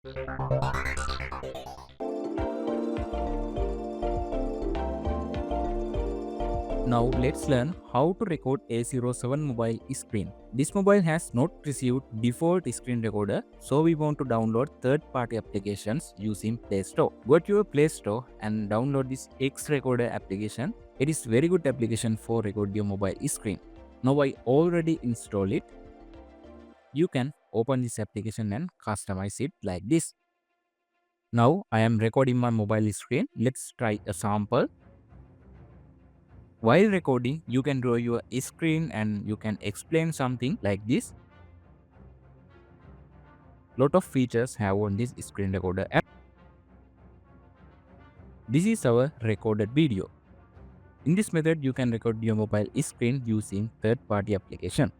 Now let's learn how to record A07 mobile screen. This mobile has not received default screen recorder, so we want to download third-party applications using Play Store. Go to your Play Store and download this X Recorder application. It is very good application for record your mobile screen. Now I already installed it. You can open this application and customize it like this. Now I am recording my mobile screen. Let's try a sample. While recording, you can draw your screen and you can explain something like this. Lot of features have on this screen recorder app. This is our recorded video. In this method, you can record your mobile screen using third-party application.